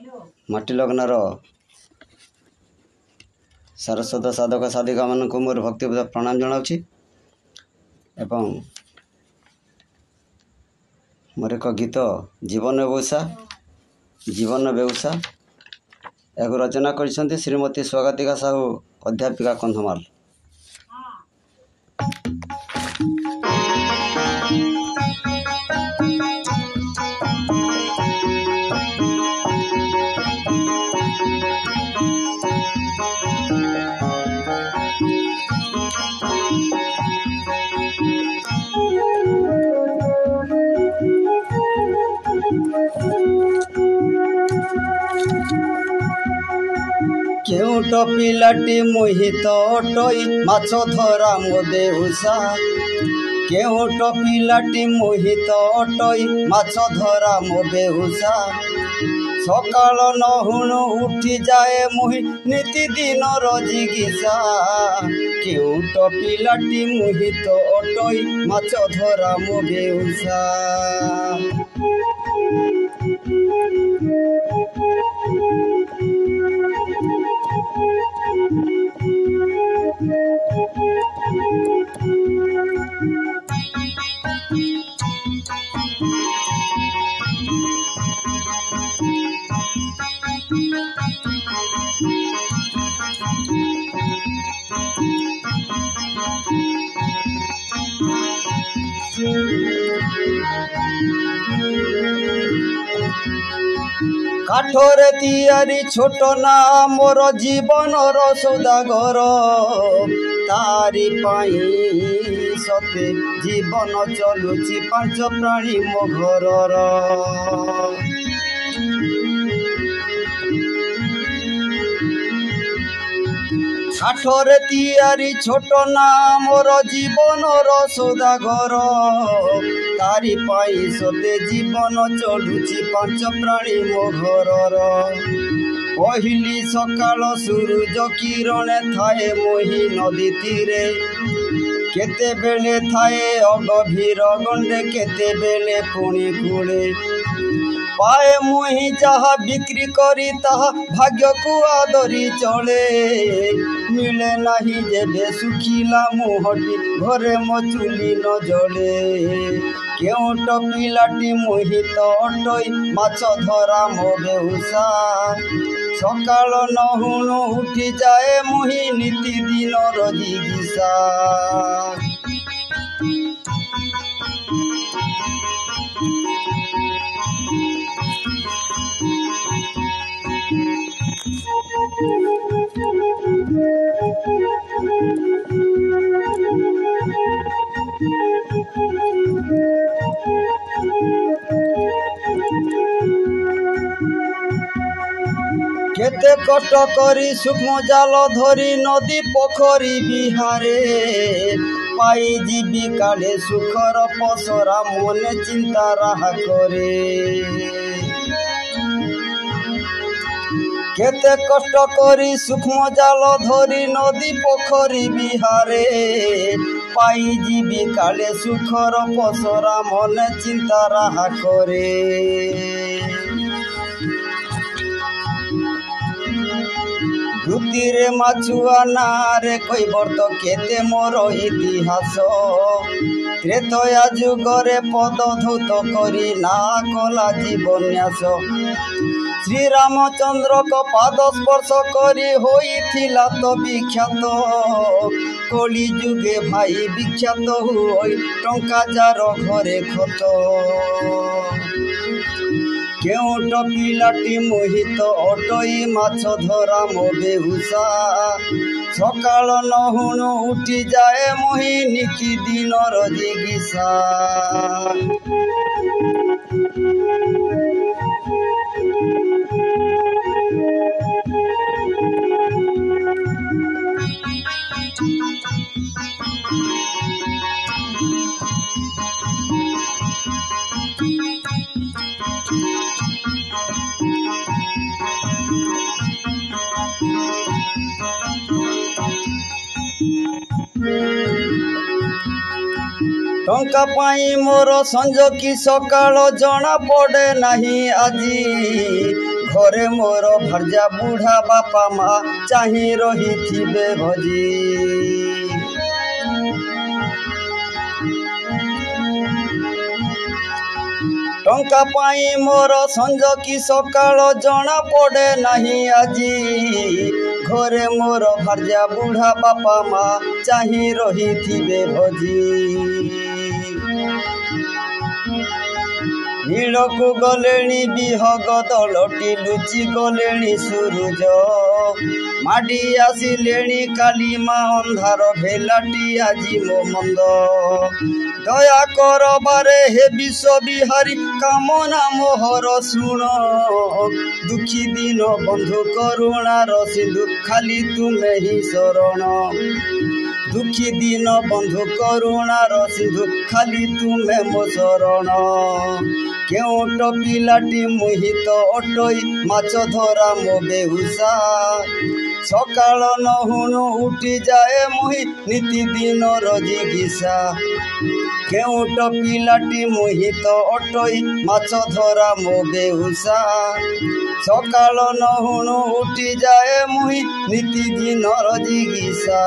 माटी लग्नर सारस्वत साधक साधिका मानक मोर भक्तिपूत प्रणाम जनाऊँगी एवं मोर एक गीत जीवन बेउसा या रचना कर श्रीमती स्वागतिका साहू अध्यापिका कंधमाल। केउट पिलाटी मोहित अटई माछ धरा मो बेउसा केउट पिलाटी मोहित अटई माछ धरा मो बेउसा सकाल नहुणु उठी जाए मुहि नीति दिन जिगिसा केउट पिलाटी मोहित अटई माछ धरा मो बेउसा। काठरे तियारी छोट ना मोर जीवनर सौदागर तारी पाई सते जीवन चलुची पांच प्राणी मो घरर काठरे तियारी छोट ना मोर जीवनर सौदागर तारी पाई सते जीवन चलुची पांच प्राणी मो घरर पहली सकाल सूरज किरण थाए मोही नदी तीरे केते बेले थाए अगभीर गंडे केते बेले पुणी कूड़े पाए मुही जहा बिक्री करी ताहा भाग्य को आदरी चले मिले नहीं जेबे सुखिला मुहटी घरे मो चुली न जले केउट पिलाटी मोहित अटई माछ धरा मो बेउसा सकाल नहुणु उठी जाए मुही नीति दिन जिगिसा। केते कष्ट करी सूक्ष्म जाल धरी नदी पोखरी बिहारे पाई जीविकाले सुखर पसरा मने चिंता राहा करे केते कष्ट करी सूक्ष्म जाल धरी नदी पोखरी बिहारे पाई जीविकाले सुखर पसरा मने चिंता राहा करे वृत्तिरे माछुआ नारे कोई बर्त केते मोर इतिहास त्रेतया जुगरे पद धौत करी ना कला जीवन्यास श्री रामचंद्र को पाद स्पर्श करी होइथिला तो विख्यात कली जुगे भाई विख्यात होई टंका जार घरे खत केउट पिलाटी मोहित अटई माछ धरा मो बेहुसा सकाल नहुणु उठी जाए मुही नीति दिनर जिगिसा। टंका पाई मोर संज की सकाळ जना पड़े नहीं आजी घरे मोर भार्या बुढ़ा बापा माँ चाही रही थिबे भजी टंका पाई मोर संज कि सकाळ जना पड़े नहीं आजी घरे मोर भार्या बुढ़ा बापा माँ चाही रही थिबे भजी नीड़कू गलेणी बिहग दलटी लुचि गलेणी सूरज माडी आसिलेणी काली माँ अंधार भेलाटी आजी मो मंद दया कर बारे हे विश्व बिहारी कामना मोहर शुण दुखी दिन बंधु करुणार सिंधु खाली तुमे ही शरण दुखी दिन बंधु करुणार सिंधु खाली तुमे मो शरण केउट पिलाटी मोहित अटई माछ धरा मो बेहुसा सकाळ नहुणु उठी जाए मुहि नीति दिन जिगिसा केउट पिलाटी मोहित अटई माछ धरा मो बेहुसा सकाळ नहुणु उठी जाए मुहि नीति दिन जिगिसा।